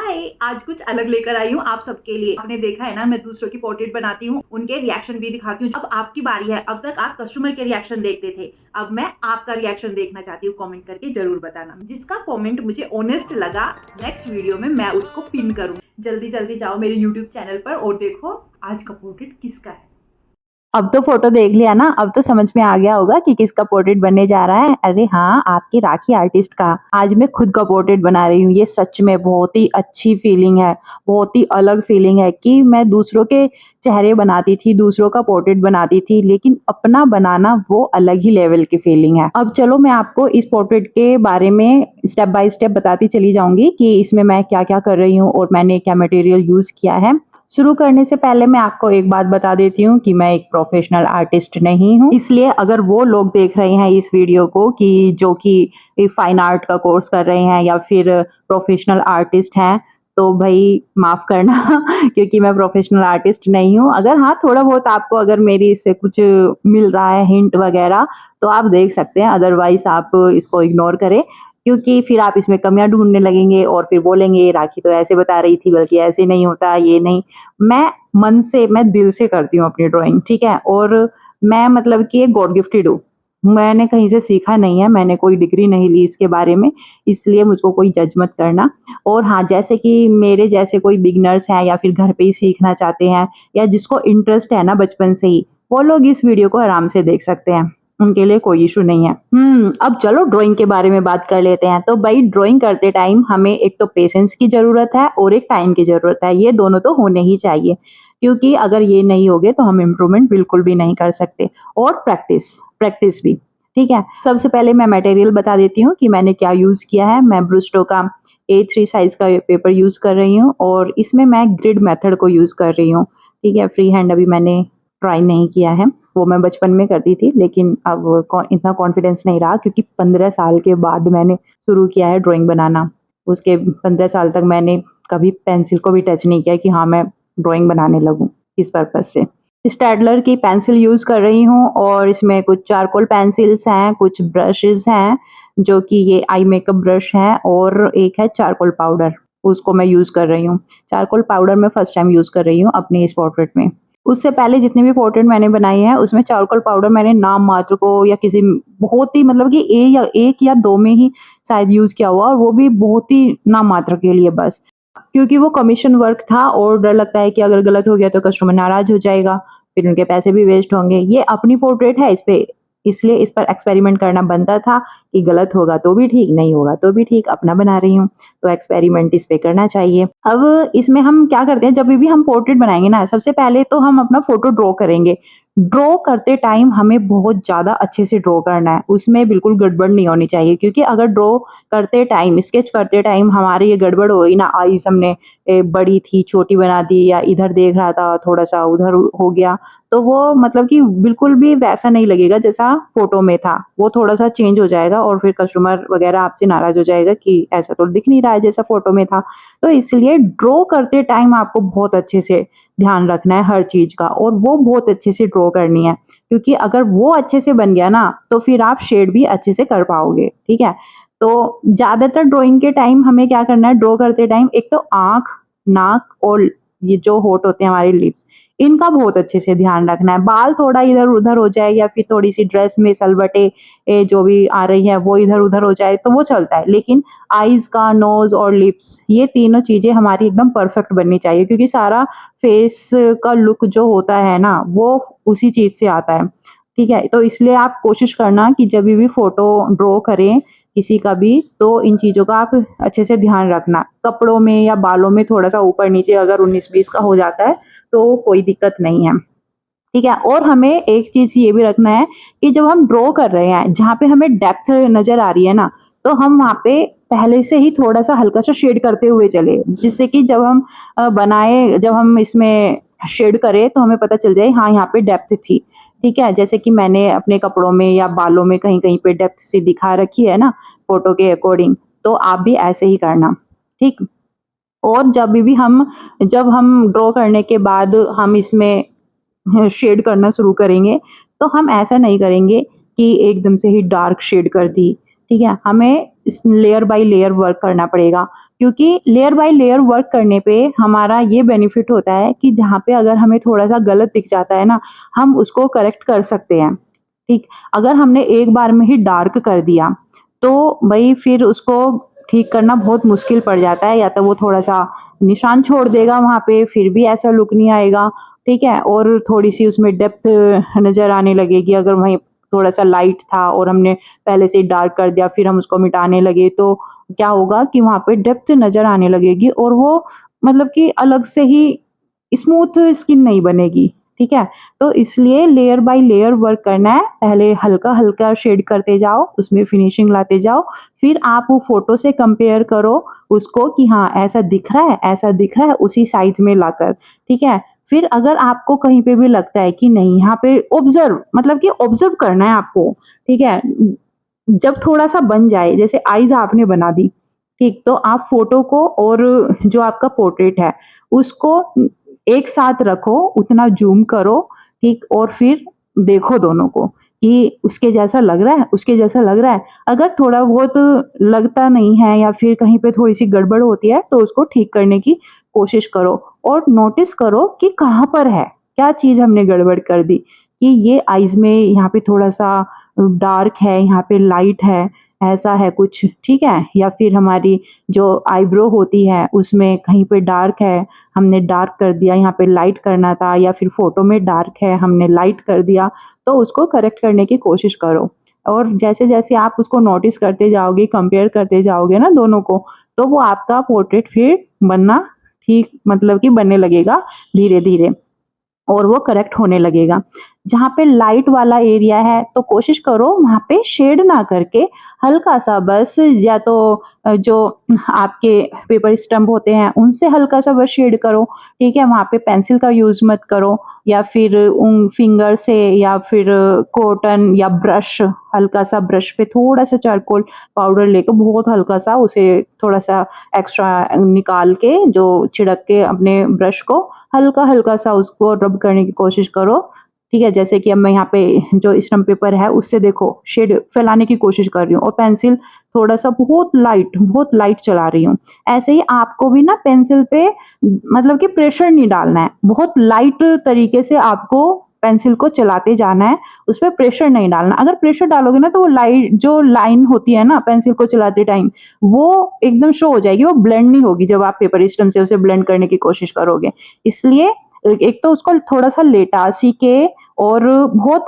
हाय, आज कुछ अलग लेकर आई हूँ आप सबके लिए। आपने देखा है ना, मैं दूसरों की पोर्ट्रेट बनाती हूँ, उनके रिएक्शन भी दिखाती हूँ। अब आपकी बारी है। अब तक आप कस्टमर के रिएक्शन देखते थे, अब मैं आपका रिएक्शन देखना चाहती हूँ। कमेंट करके जरूर बताना। जिसका कमेंट मुझे ऑनेस्ट लगा, नेक्स्ट वीडियो में मैं उसको पिन करूँ। जल्दी जल्दी जाओ मेरे यूट्यूब चैनल पर और देखो आज का पोर्ट्रेट किसका है। अब तो फोटो देख लिया ना, अब तो समझ में आ गया होगा कि किसका पोर्ट्रेट बनने जा रहा है। अरे हाँ, आपके राखी आर्टिस्ट का। आज मैं खुद का पोर्ट्रेट बना रही हूँ। ये सच में बहुत ही अच्छी फीलिंग है, बहुत ही अलग फीलिंग है कि मैं दूसरों के चेहरे बनाती थी, दूसरों का पोर्ट्रेट बनाती थी, लेकिन अपना बनाना वो अलग ही लेवल की फीलिंग है। अब चलो मैं आपको इस पोर्ट्रेट के बारे में स्टेप बाय स्टेप बताती चली जाऊंगी कि इसमें मैं क्या क्या कर रही हूँ और मैंने क्या मटेरियल यूज किया है। शुरू करने से पहले मैं आपको एक बात बता देती हूँ कि मैं एक प्रोफेशनल आर्टिस्ट नहीं हूँ। इसलिए अगर वो लोग देख रहे हैं इस वीडियो को कि जो कि फाइन आर्ट का कोर्स कर रहे हैं या फिर प्रोफेशनल आर्टिस्ट हैं, तो भाई माफ करना क्योंकि मैं प्रोफेशनल आर्टिस्ट नहीं हूँ। अगर हाँ, थोड़ा बहुत आपको अगर मेरी इससे कुछ मिल रहा है हिंट वगैरह, तो आप देख सकते हैं, अदरवाइज आप इसको इग्नोर करें, क्योंकि फिर आप इसमें कमियां ढूंढने लगेंगे और फिर बोलेंगे राखी तो ऐसे बता रही थी, बल्कि ऐसे नहीं होता, ये नहीं। मैं मन से, मैं दिल से करती हूँ अपनी ड्राइंग, ठीक है। और मैं मतलब कि एक गॉड गिफ्टेड हूँ। मैंने कहीं से सीखा नहीं है, मैंने कोई डिग्री नहीं ली इसके बारे में, इसलिए मुझको कोई जज मत करना। और हाँ, जैसे कि मेरे जैसे कोई बिगनर्स हैं या फिर घर पे ही सीखना चाहते हैं या जिसको इंटरेस्ट है ना बचपन से ही, वो लोग इस वीडियो को आराम से देख सकते हैं, उनके लिए कोई इशू नहीं है। अब चलो ड्राइंग के बारे में बात कर लेते हैं। तो भाई, ड्राइंग करते टाइम हमें एक तो पेशेंस की जरूरत है और एक टाइम की जरूरत है। ये दोनों तो होने ही चाहिए, क्योंकि अगर ये नहीं होगे तो हम इम्प्रूवमेंट बिल्कुल भी नहीं कर सकते। और प्रैक्टिस, प्रैक्टिस भी, ठीक है। सबसे पहले मैं मटेरियल बता देती हूँ कि मैंने क्या यूज किया है। मैं ब्रूस्टो का A3 साइज का पेपर यूज कर रही हूँ और इसमें मैं ग्रिड मेथड को यूज कर रही हूँ, ठीक है। फ्री हैंड अभी मैंने ट्राई नहीं किया है, वो मैं बचपन में करती थी, लेकिन अब इतना कॉन्फिडेंस नहीं रहा, क्योंकि 15 साल के बाद मैंने शुरू किया है ड्राइंग बनाना। उसके 15 साल तक मैंने कभी पेंसिल को भी टच नहीं किया कि हाँ मैं ड्राइंग बनाने लगूं इस पर्पज से। स्टेडलर की पेंसिल यूज कर रही हूँ और इसमें कुछ चारकोल पेंसिल्स हैं, कुछ ब्रशेस हैं, जो कि ये आई मेकअप ब्रश है, और एक है चारकोल पाउडर, उसको मैं यूज कर रही हूँ। चारकोल पाउडर मैं फर्स्ट टाइम यूज कर रही हूँ अपने इस पोर्ट्रेट में। उससे पहले जितने भी पोर्ट्रेट मैंने बनाए हैं उसमें चारकोल पाउडर मैंने नाम मात्र को या किसी बहुत ही मतलब कि एक या दो में ही शायद यूज किया हुआ, और वो भी बहुत ही नाम मात्र के लिए बस, क्योंकि वो कमीशन वर्क था और डर लगता है कि अगर गलत हो गया तो कस्टमर नाराज हो जाएगा, फिर उनके पैसे भी वेस्ट होंगे। ये अपनी पोर्ट्रेट है, इस पे इसलिए इस पर एक्सपेरिमेंट करना बनता था कि गलत होगा तो भी ठीक, नहीं होगा तो भी ठीक, अपना बना रही हूँ तो एक्सपेरिमेंट इस पे करना चाहिए। अब इसमें हम क्या करते हैं, जब भी हम पोर्ट्रेट बनाएंगे ना, सबसे पहले तो हम अपना फोटो ड्रॉ करेंगे। ड्रॉ करते टाइम हमें बहुत ज्यादा अच्छे से ड्रॉ करना है, उसमें बिल्कुल गड़बड़ नहीं होनी चाहिए, क्योंकि अगर ड्रॉ करते टाइम, स्केच करते टाइम हमारी ये गड़बड़ हो गई ना, आईज हमने बड़ी थी छोटी बना दी, या इधर देख रहा था थोड़ा सा उधर हो गया, तो वो मतलब कि बिल्कुल भी वैसा नहीं लगेगा जैसा फोटो में था, वो थोड़ा सा चेंज हो जाएगा और फिर कस्टमर वगैरह आपसे नाराज हो जाएगा कि ऐसा तो दिख नहीं रहा है जैसा फोटो में था। तो इसलिए ड्रॉ करते टाइम आपको बहुत अच्छे से ध्यान रखना है हर चीज का, और वो बहुत अच्छे से ड्रॉ करनी है, क्योंकि अगर वो अच्छे से बन गया ना तो फिर आप शेड भी अच्छे से कर पाओगे, ठीक है। तो ज्यादातर ड्राइंग के टाइम हमें क्या करना है, ड्रॉ करते टाइम एक तो आंख, नाक और ये जो होठ होते हैं हमारे लिप्स, इनका बहुत अच्छे से ध्यान रखना है। बाल थोड़ा इधर उधर हो जाए या फिर थोड़ी सी ड्रेस में सलवटे जो भी आ रही है वो इधर उधर हो जाए तो वो चलता है, लेकिन आईज का, नोज और लिप्स, ये तीनों चीजें हमारी एकदम परफेक्ट बननी चाहिए, क्योंकि सारा फेस का लुक जो होता है ना वो उसी चीज से आता है, ठीक है। तो इसलिए आप कोशिश करना कि जब भी फोटो ड्रॉ करें किसी का भी, तो इन चीजों का आप अच्छे से ध्यान रखना। कपड़ों में या बालों में थोड़ा सा ऊपर नीचे अगर 19-20 का हो जाता है तो कोई दिक्कत नहीं है, ठीक है। और हमें एक चीज ये भी रखना है कि जब हम ड्रॉ कर रहे हैं, जहाँ पे हमें डेप्थ नजर आ रही है ना, तो हम वहाँ पे पहले से ही थोड़ा सा हल्का सा शेड करते हुए चले, जिससे कि जब हम बनाए, जब हम इसमें शेड करें तो हमें पता चल जाए हाँ यहाँ पे डेप्थ थी, ठीक है। जैसे कि मैंने अपने कपड़ों में या बालों में कहीं कहीं पे डेप्थ सी दिखा रखी है ना फोटो के अकॉर्डिंग, तो आप भी ऐसे ही करना, ठीक। और जब हम ड्रॉ करने के बाद हम इसमें शेड करना शुरू करेंगे, तो हम ऐसा नहीं करेंगे कि एकदम से ही डार्क शेड कर दी, ठीक है। हमें इस लेयर बाय लेयर वर्क करना पड़ेगा। क्योंकि लेयर बाय लेयर वर्क करने पे हमारा ये बेनिफिट होता है कि जहाँ पे अगर हमें थोड़ा-सा गलत दिख जाता है ना, हम उसको करेक्ट कर सकते हैं, ठीक? अगर हमने एक बार में ही डार्क कर दिया, तो भई फिर उसको ठीक करना बहुत मुश्किल पड़ जाता है, या तो वो थोड़ा-सा निशान छोड़ देगा वहाँ पे, फिर भी ऐसा लुक नहीं आएगा, ठीक है? और थोड़ी-सी उसमें डेप्थ नज़र आने लगेगी, अगर वहीं थोड़ा-सा लाइट था और हमने पहले से ही डार्क कर दिया, फिर हम उसको मिटाने लगे, तो क्या होगा कि वहाँ पे डेप्थ नज़र आने लगेगी और वो मतलब कि अलग से ही स्मूथ स्किन नहीं बनेगी, ठीक है? तो इसलिए लेयर बाय लेयर वर्क करना है, पहले हल्का-हल्का शेड करते जाओ, उसमें फिनिशिंग लाते जाओ, फिर आप वो फ़ोटो से कंपेयर करो उसको कि हाँ, ऐसा दिख रहा है, ऐसा दिख रहा है उसी साइज़ में लाकर, ठीक है? फिर अगर आपको कहीं पे भी लगता है कि नहीं, यहाँ पे ऑब्ज़र्व मतलब कि ऑब्ज़र्व करना है आपको, ठीक है? जब थोड़ा-सा बन जाए, जैसे आइज़ आपने बना दी, ठीक? तो आप फ़ोटो को और जो आपका पोर्ट्रेट है, उसको एक साथ रखो, उतना ज़ूम करो, ठीक? और फिर देखो दोनों को कि उसके जैसा लग रहा है, उसके जैसा लग रहा है। अगर थोड़ा बहुत लगता नहीं है या फिर कहीं पे थोड़ी-सी गड़बड़ होती है, तो उसको ठीक करने की कोशिश करो और नोटिस करो कि कहाँ पर है, क्या चीज़ हमने गड़बड़ कर दी कि ये आइज़ में यहाँ पे थोड़ा-सा डार्क है, यहाँ पे लाइट है, ऐसा है कुछ, ठीक है? या फिर हमारी जो आईब्रो होती है, उसमें कहीं पे डार्क है, हमने डार्क कर दिया, यहाँ पे लाइट करना था, या फिर फ़ोटो में डार्क है, हमने लाइट कर दिया, तो उसको करेक्ट करने की कोशिश करो। और जैसे-जैसे आप उसको नोटिस करते जाओगे, कंपेयर करते जाओगे ना दोनों को, तो वो आपका पोर्ट्रेट फिर बनना ठीक मतलब कि बनने लगेगा धीरे-धीरे। और वो करेक्ट होने लगेगा। जहाँ पे लाइट वाला एरिया है, तो कोशिश करो वहाँ पे शेड ना करके हल्का-सा बस, या तो जो आपके पेपर स्टम्प होते हैं उनसे हल्का-सा बस शेड करो, ठीक है? वहाँ पे पेंसिल का यूज़ मत करो, या फिर फिंगर से, या फिर कॉटन या ब्रश, हल्का-सा ब्रश पे थोड़ा-सा चारकोल पाउडर लेके बहुत हल्का-सा उसे थोड़ा-सा एक्स्ट्रा निकाल के, जो छिड़क के अपने ब्रश को हल्का-हल्का सा उसको रब करने की कोशिश करो, ठीक है? जैसे कि अब मैं यहाँ पे जो स्टम्प पेपर है उससे देखो शेड फैलाने की कोशिश कर रही हूँ और पेंसिल थोड़ा-सा बहुत लाइट चला रही हूँ। ऐसे ही आपको भी ना पेंसिल पे मतलब कि प्रेशर नहीं डालना है, बहुत लाइट तरीके से आपको पेंसिल को चलाते जाना है, उसपे प्रेशर नहीं डालना। अगर प्रेशर डालोगे ना, तो वो जो लाइन होती है ना पेंसिल को चलाते टाइम, वो एकदम शो हो जाएगी, वो ब्लेंड नहीं होगी जब आप पेपर स्टम्प से उसे ब्लेंड करने की कोशिश करोगे। इसलिए एक तो उसको थोड़ा-सा लेटा-सी के और बहुत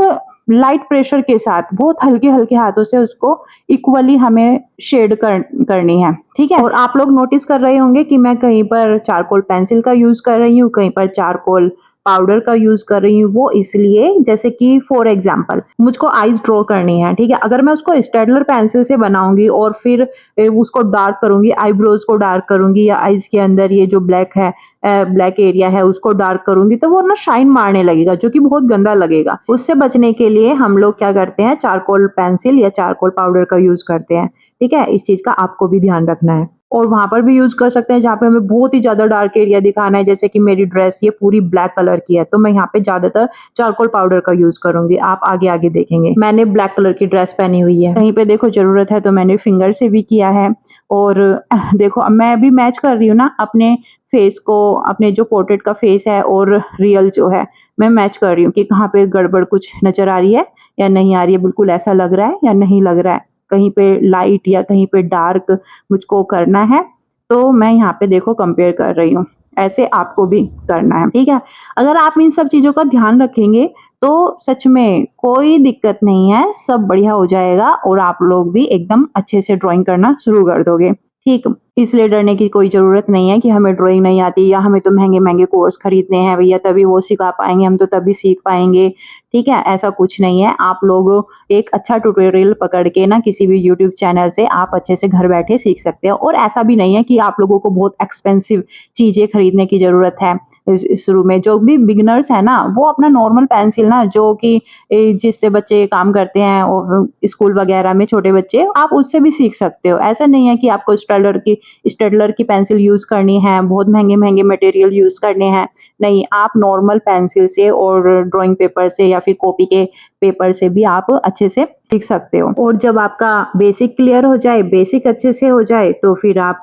लाइट प्रेशर के साथ, बहुत हल्के-हल्के हाथों से उसको इक्वली हमें शेड करनी है, ठीक है? और आप लोग नोटिस कर रहे होंगे कि मैं कहीं पर चारकोल पेंसिल का यूज़ कर रही हूँ, कहीं पर चारकोल पाउडर का यूज़ कर रही हूँ। वो इसलिए, जैसे कि फॉर एग्ज़ाम्पल मुझको आइज़ ड्रॉ करनी है, ठीक है? अगर मैं उसको स्टेडलर पेंसिल से बनाऊँगी और फिर उसको डार्क करूँगी, आईब्रोज़ को डार्क करूँगी, या आइज़ के अंदर ये जो ब्लैक एरिया है उसको डार्क करूँगी, तो वो ना शाइन मारने लगेगा, जो कि बहुत गंदा लगेगा। उससे बचने के लिए हम लोग क्या करते हैं, चारकोल पेंसिल या चारकोल पाउडर का यूज़ करते हैं, ठीक है? इस चीज़ का आपको भी ध्यान रखना है। और वहाँ पर भी यूज़ कर सकते हैं जहाँ पे हमें बहुत ही ज़्यादा डार्क एरिया दिखाना है, जैसे कि मेरी ड्रेस ये पूरी ब्लैक कलर की है, तो मैं यहाँ पे ज़्यादातर चारकोल पाउडर का यूज़ करूँगी। आप आगे-आगे देखेंगे। मैंने ब्लैक कलर की ड्रेस पहनी हुई है। कहीं पे देखो ज़रूरत है तो मैंने फिंगर से भी किया है, और देखो अब मैं अभी मैच कर रही हूँ ना अपने फेस को, अपने जो पोर्ट्रेट का फेस है और रियल जो है, मैं मैच कर रही हूँ कि कहाँ पे गड़बड़ कुछ नज़र आ रही है या नहीं आ रही है, बिल्कुल ऐसा लग रहा है या नहीं लग रहा है, कहीं पे लाइट या कहीं पे डार्क मुझको करना है, तो मैं यहाँ पे देखो कंपेयर कर रही हूँ। ऐसे आपको भी करना है, ठीक है? अगर आप इन सब चीज़ों का ध्यान रखेंगे, तो सच में कोई दिक्कत नहीं है, सब बढ़िया हो जाएगा और आप लोग भी एकदम अच्छे से ड्राइंग करना शुरू कर दोगे, ठीक? इसलिए डरने की कोई ज़रूरत नहीं है कि हमें ड्राइंग नहीं आती या हमें तो महँगे-महँगे कोर्स खरीदने हैं भैया, तभी वो सिखा पाएँगे, हम तो तभी सीख पाएँगे, ठीक है? ऐसा कुछ नहीं है। आप लोग एक अच्छा ट्यूटोरियल पकड़ के ना किसी भी यूट्यूब चैनल से आप अच्छे से घर बैठे सीख सकते हो, और ऐसा भी नहीं है कि आप लोगों को बहुत एक्सपेंसिव चीज़ें खरीदने की ज़रूरत है शुरू में। जो भी बिगिनर्स हैं ना, वो अपना नॉर्मल पेंसिल ना, जो कि जिससे बच्चे काम करते हैं और स्कूल वगैरह में छोटे बच्चे, आप उससे भी सीख सकते हो। ऐसा नहीं है कि आपको स्टेडलर की पेंसिल यूज़ करनी है, बहुत महँगे-महँगे मटेरियल यूज़ करने हैं। नहीं, आप नॉर्मल पेंसिल से और ड्राइंग पेपर से या फिर कॉपी के पेपर से भी आप अच्छे से सीख सकते हो। और जब आपका बेसिक क्लियर हो जाए, बेसिक अच्छे से हो जाए, तो फिर आप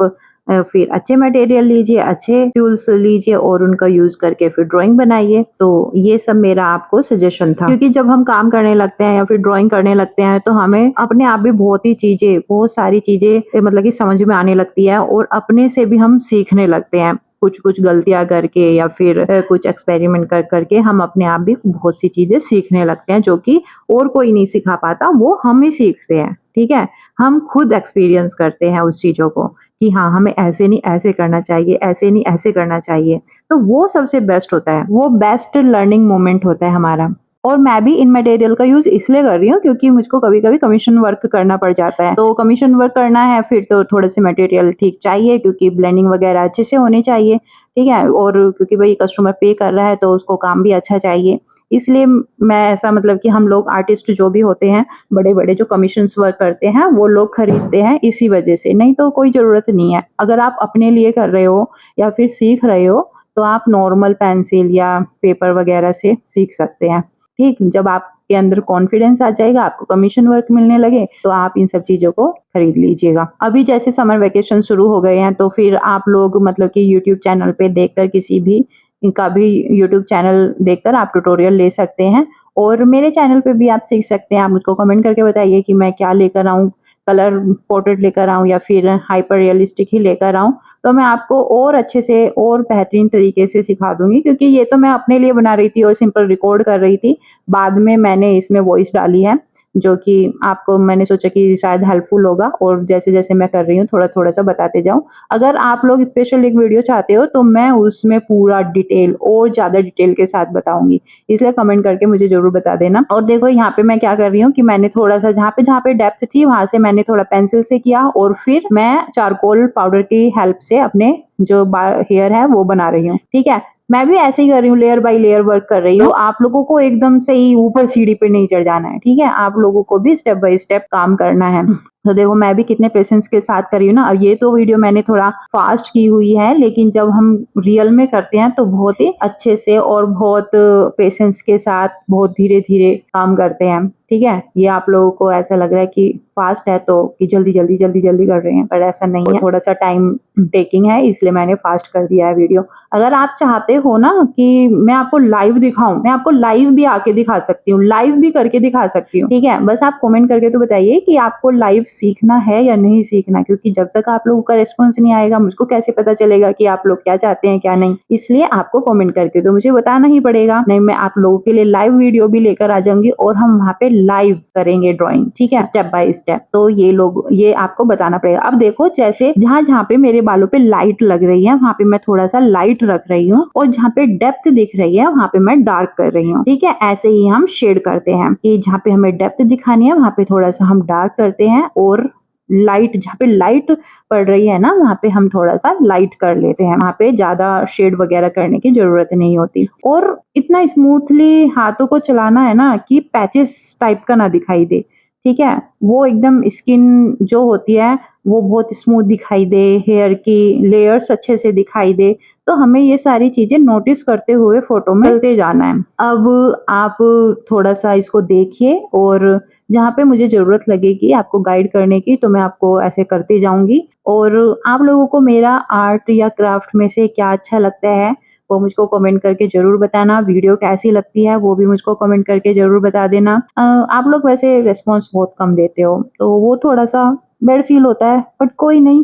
फिर अच्छे मटेरियल लीजिए, अच्छे टूल्स लीजिए और उनका यूज करके फिर ड्राइंग बनाइए। तो ये सब मेरा आपको सजेशन था, क्योंकि जब हम काम करने लगते हैं या फिर ड्राइंग करने लगते हैं तो हमें अपने आप भी बहुत सारी चीजें मतलब कि समझ में आने लगती है और अपने से भी हम सीखने लगते हैं। कुछ कुछ गलतियां करके या फिर कुछ एक्सपेरिमेंट कर करके हम अपने आप भी बहुत सी चीजें सीखने लगते हैं, जो कि और कोई नहीं सिखा पाता, वो हम ही सीखते हैं। ठीक है, हम खुद एक्सपीरियंस करते हैं उस चीजों को कि हाँ, हमें ऐसे नहीं ऐसे करना चाहिए, ऐसे नहीं ऐसे करना चाहिए। तो वो सबसे बेस्ट होता है, वो बेस्ट लर्निंग मोमेंट होता है हमारा। और मैं भी इन मटेरियल का यूज इसलिए कर रही हूँ क्योंकि मुझको कभी कभी कमीशन वर्क करना पड़ जाता है। तो कमीशन वर्क करना है फिर तो थोड़े से मटेरियल ठीक चाहिए, क्योंकि ब्लेंडिंग वगैरह अच्छे से होनी चाहिए। ठीक है, और क्योंकि भाई कस्टमर पे कर रहा है तो उसको काम भी अच्छा चाहिए। इसलिए मैं ऐसा मतलब कि हम लोग आर्टिस्ट जो भी होते हैं, बड़े बड़े जो कमीशन वर्क करते हैं, वो लोग खरीदते हैं इसी वजह से, नहीं तो कोई जरूरत नहीं है। अगर आप अपने लिए कर रहे हो या फिर सीख रहे हो तो आप नॉर्मल पेंसिल या पेपर वगैरह से सीख सकते हैं। ठीक, जब आपके अंदर कॉन्फिडेंस आ जाएगा, आपको कमीशन वर्क मिलने लगे, तो आप इन सब चीजों को खरीद लीजिएगा। अभी जैसे समर वेकेशन शुरू हो गए हैं तो फिर आप लोग मतलब कि यूट्यूब चैनल पे देखकर किसी भी का भी यूट्यूब चैनल देखकर आप ट्यूटोरियल ले सकते हैं और मेरे चैनल पे भी आप सीख सकते हैं। आप मुझको कमेंट करके बताइए कि मैं क्या लेकर आऊँ, कलर पोर्ट्रेट लेकर आऊँ या फिर हाइपर रियलिस्टिक ही लेकर आऊँ, तो मैं आपको और अच्छे से और बेहतरीन तरीके से सिखा दूंगी। क्योंकि ये तो मैं अपने लिए बना रही थी और सिंपल रिकॉर्ड कर रही थी, बाद में मैंने इसमें वॉइस डाली है, जो कि आपको मैंने सोचा कि शायद हेल्पफुल होगा और जैसे जैसे मैं कर रही हूँ थोड़ा थोड़ा सा बताते जाऊँ। अगर आप लोग स्पेशल एक वीडियो चाहते हो तो मैं उसमें पूरा डिटेल और ज्यादा डिटेल के साथ बताऊंगी, इसलिए कमेंट करके मुझे जरूर बता देना। और देखो यहाँ पे मैं क्या कर रही हूँ कि मैंने थोड़ा सा जहाँ पे डेप्थ थी वहां से मैंने थोड़ा पेंसिल से किया और फिर मैं चारकोल पाउडर की हेल्प से अपने जो हेयर है वो बना रही हूँ। ठीक है, मैं भी ऐसे ही कर रही हूँ, लेयर बाय लेयर वर्क कर रही हूँ। आप लोगों को एकदम से ही ऊपर सीढ़ी पे नहीं चढ़ जाना है। ठीक है, आप लोगों को भी स्टेप बाय स्टेप काम करना है। तो देखो मैं भी कितने पेशेंस के साथ कर रही हूँ ना। अब ये तो वीडियो मैंने थोड़ा फास्ट की हुई है, लेकिन जब हम रियल में करते हैं तो बहुत ही अच्छे से और बहुत पेशेंस के साथ बहुत धीरे धीरे काम करते हैं। ठीक है, ये आप लोगों को ऐसा लग रहा है कि फास्ट है तो कि जल्दी जल्दी जल्दी जल्दी कर रहे हैं, पर ऐसा नहीं है, थोड़ा सा टाइम टेकिंग है, इसलिए मैंने फास्ट कर दिया है वीडियो। अगर आप चाहते हो ना कि मैं आपको लाइव दिखाऊं, मैं आपको लाइव भी आके दिखा सकती हूँ, लाइव भी करके दिखा सकती हूँ। ठीक है, बस आप कमेंट करके तो बताइए कि आपको लाइव सीखना है या नहीं सीखना, क्योंकि जब तक आप लोगों का रिस्पॉन्स नहीं आएगा मुझको कैसे पता चलेगा कि आप लोग क्या चाहते हैं क्या नहीं। इसलिए आपको कमेंट करके तो मुझे बताना ही पड़ेगा, नहीं मैं आप लोगों के लिए लाइव वीडियो भी लेकर आ जाऊंगी और हम वहाँ पे लाइव करेंगे ड्राइंग। ठीक है, स्टेप बाय स्टेप। तो ये आपको बताना पड़ेगा। अब देखो जैसे जहाँ जहाँ पे मेरे बालों पे लाइट लग रही है वहाँ पे मैं थोड़ा सा लाइट रख रही हूँ और जहाँ पे डेप्थ दिख रही है वहाँ पे मैं डार्क कर रही हूँ। ठीक है, ऐसे ही हम शेड करते हैं कि जहाँ पे हमें डेप्थ दिखानी है वहाँ पे थोड़ा सा हम डार्क करते हैं और लाइट जहाँ पे लाइट पड़ रही है ना वहाँ पे हम थोड़ा सा लाइट कर लेते हैं। वहाँ पे ज्यादा शेड वगैरह करने की जरूरत नहीं होती और इतना स्मूथली हाथों को चलाना है ना कि पैचेस टाइप का ना दिखाई दे। ठीक है, वो एकदम स्किन जो होती है वो बहुत स्मूथ दिखाई दे, हेयर की लेयर्स अच्छे से दिखाई दे। तो हमें ये सारी चीजें नोटिस करते हुए फोटो में चलते जाना है। अब आप थोड़ा सा इसको देखिए और जहाँ पे मुझे जरूरत लगेगी आपको गाइड करने की तो मैं आपको ऐसे करती जाऊंगी। और आप लोगों को मेरा आर्ट या क्राफ्ट में से क्या अच्छा लगता है वो मुझको कमेंट करके जरूर बताना। वीडियो कैसी लगती है वो भी मुझको कमेंट करके जरूर बता देना। आप लोग वैसे रिस्पॉन्स बहुत कम देते हो तो वो थोड़ा सा बैड फील होता है, बट कोई नहीं,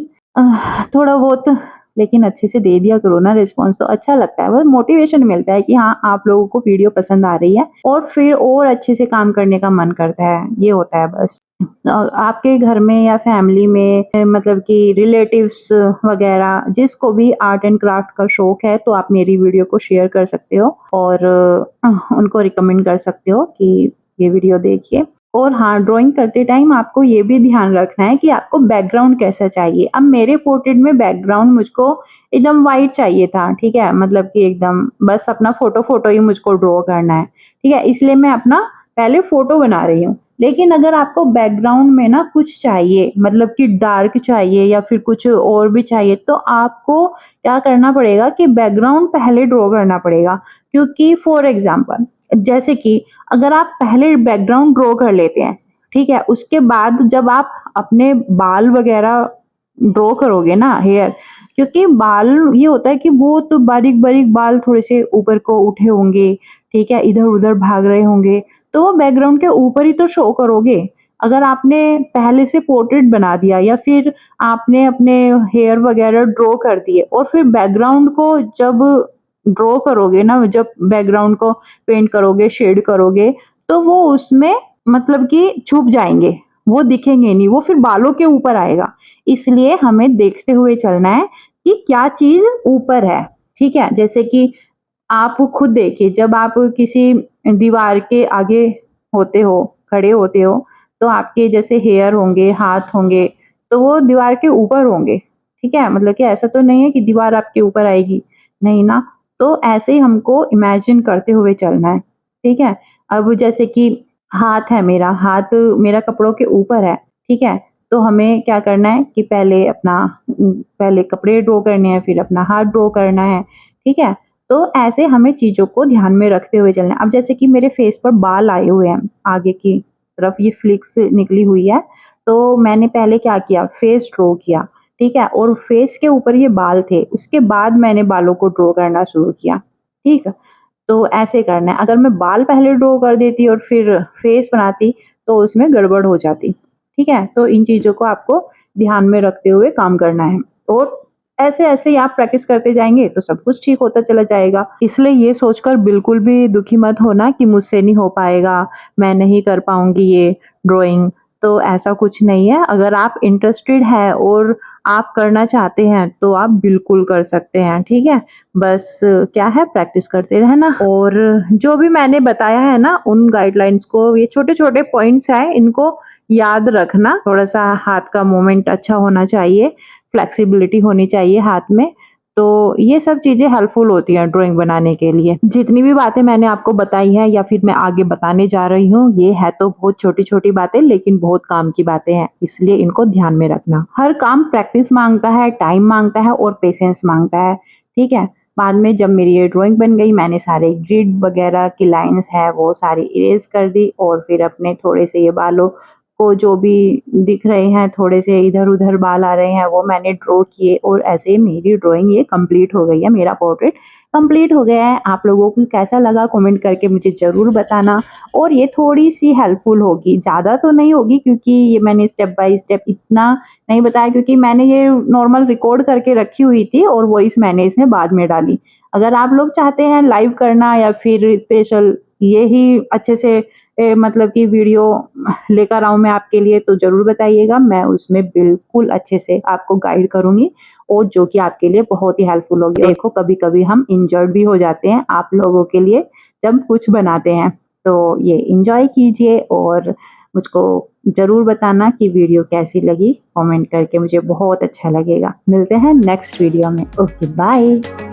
थोड़ा बहुत लेकिन अच्छे से दे दिया करो ना रिस्पॉन्स, तो अच्छा लगता है, बस मोटिवेशन मिलता है कि हाँ आप लोगों को वीडियो पसंद आ रही है और फिर और अच्छे से काम करने का मन करता है, ये होता है बस। आपके घर में या फैमिली में मतलब कि रिलेटिव्स वगैरह जिसको भी आर्ट एंड क्राफ्ट का शौक है तो आप मेरी वीडियो को शेयर कर सकते हो और उनको रिकमेंड कर सकते हो कि ये वीडियो देखिए। और हाँ, ड्राइंग करते टाइम आपको ये भी ध्यान रखना है कि आपको बैकग्राउंड कैसा चाहिए। अब मेरे पोर्ट्रेट में बैकग्राउंड मुझको एकदम वाइट चाहिए था। ठीक है, मतलब कि एकदम बस अपना फोटो ही मुझको ड्रॉ करना है। ठीक है, इसलिए मैं अपना पहले फोटो बना रही हूँ। लेकिन अगर आपको बैकग्राउंड में ना कुछ चाहिए, मतलब कि डार्क चाहिए या फिर कुछ और भी चाहिए, तो आपको क्या करना पड़ेगा कि बैकग्राउंड पहले ड्रॉ करना पड़ेगा। क्योंकि फॉर एग्जाम्पल जैसे कि अगर आप पहले बैकग्राउंड ड्रॉ कर लेते हैं, ठीक है, उसके बाद जब आप अपने बाल वगैरह ड्रॉ करोगे ना हेयर, क्योंकि बाल ये होता है कि बहुत तो बारीक बारीक बाल थोड़े से ऊपर को उठे होंगे, ठीक है, इधर उधर भाग रहे होंगे, तो वो बैकग्राउंड के ऊपर ही तो शो करोगे। अगर आपने पहले से पोर्ट्रेट बना दिया या फिर आपने अपने हेयर वगैरह ड्रॉ कर दिए और फिर बैकग्राउंड को जब ड्रॉ करोगे ना, जब बैकग्राउंड को पेंट करोगे, शेड करोगे, तो वो उसमें मतलब कि छुप जाएंगे, वो दिखेंगे नहीं, वो फिर बालों के ऊपर आएगा। इसलिए हमें देखते हुए चलना है कि क्या चीज ऊपर है, ठीक है। जैसे कि आप खुद देखिए, जब आप किसी दीवार के आगे होते हो, खड़े होते हो, तो आपके जैसे हेयर होंगे, हाथ होंगे, तो वो दीवार के ऊपर होंगे, ठीक है। मतलब कि ऐसा तो नहीं है कि दीवार आपके ऊपर आएगी, नहीं ना। तो ऐसे ही हमको इमेजिन करते हुए चलना है, ठीक है। अब जैसे कि हाथ है मेरा, हाथ मेरा कपड़ों के ऊपर है, ठीक है। तो हमें क्या करना है कि पहले कपड़े ड्रॉ करने हैं, फिर अपना हाथ ड्रॉ करना है, ठीक है। तो ऐसे हमें चीज़ों को ध्यान में रखते हुए चलना है। अब जैसे कि मेरे फेस पर बाल आए हुए हैं, आगे की तरफ ये फ्लिक्स निकली हुई है, तो मैंने पहले क्या किया, फेस ड्रॉ किया, ठीक है, और फेस के ऊपर ये बाल थे, उसके बाद मैंने बालों को ड्रॉ करना शुरू किया, ठीक है। तो ऐसे करना है। अगर मैं बाल पहले ड्रॉ कर देती और फिर फेस बनाती, तो उसमें गड़बड़ हो जाती, ठीक है। तो इन चीज़ों को आपको ध्यान में रखते हुए काम करना है, और ऐसे-ऐसे ही आप प्रैक्टिस करते जाएँगे तो सब कुछ ठीक होता चला जाएगा। इसलिए ये सोचकर बिल्कुल भी दुखी मत होना कि मुझसे नहीं हो पाएगा, मैं नहीं कर पाऊँगी ये ड्राइंग, तो ऐसा कुछ नहीं है। अगर आप इंटरेस्टेड हैं और आप करना चाहते हैं, तो आप बिल्कुल कर सकते हैं, ठीक है। बस क्या है, प्रैक्टिस करते रहना, और जो भी मैंने बताया है ना, उन गाइडलाइंस को, ये छोटे-छोटे पॉइंट्स हैं, इनको याद रखना। थोड़ा-सा हाथ का मूवमेंट अच्छा होना चाहिए, फ्लेक्सिबिलिटी होनी चाहिए हाथ में, तो ये सब चीज़ें हेल्पफुल होती हैं ड्राइंग बनाने के लिए। जितनी भी बातें मैंने आपको बताई हैं या फिर मैं आगे बताने जा रही हूँ, ये है तो बहुत छोटी-छोटी बातें, लेकिन बहुत काम की बातें हैं, इसलिए इनको ध्यान में रखना। हर काम प्रैक्टिस माँगता है, टाइम माँगता है और पेशेंस माँगता है, ठीक है। बाद में जब मेरी ये ड्राइंग बन गई, मैंने सारे ग्रिड वगैरह की लाइन्स है वो सारी इरेज़ कर दी, और फिर अपने थोड़े से ये बालों को जो भी दिख रहे हैं, थोड़े से इधर-उधर बाल आ रहे हैं, वो मैंने ड्रॉ किए, और ऐसे मेरी ड्राइंग ये कंप्लीट हो गई है, मेरा पोर्ट्रेट कंप्लीट हो गया है। आप लोगों को कैसा लगा कमेंट करके मुझे ज़रूर बताना, और ये थोड़ी-सी हेल्पफुल होगी, ज़्यादा तो नहीं होगी, क्योंकि ये मैंने स्टेप बाय स्टेप इतना नहीं बताया, क्योंकि मैंने ये नॉर्मल रिकॉर्ड करके रखी हुई थी और वॉइस मैंने इसमें बाद में डाली। अगर आप लोग चाहते हैं लाइव करना या फिर स्पेशल ये ही अच्छे से मतलब कि वीडियो लेकर आऊँ मैं आपके लिए, तो ज़रूर बताइएगा, मैं उसमें बिल्कुल अच्छे से आपको गाइड करूँगी, और जो कि आपके लिए बहुत ही हेल्पफुल होगी। देखो, कभी-कभी हम इंजर्ड भी हो जाते हैं आप लोगों के लिए जब कुछ बनाते हैं, तो ये एन्जॉय कीजिए, और मुझको ज़रूर बताना कि वीडियो कैसी लगी, कमेंट करके मुझे बहुत अच्छा लगेगा। मिलते हैं नेक्स्ट वीडियो में। Okay, bye.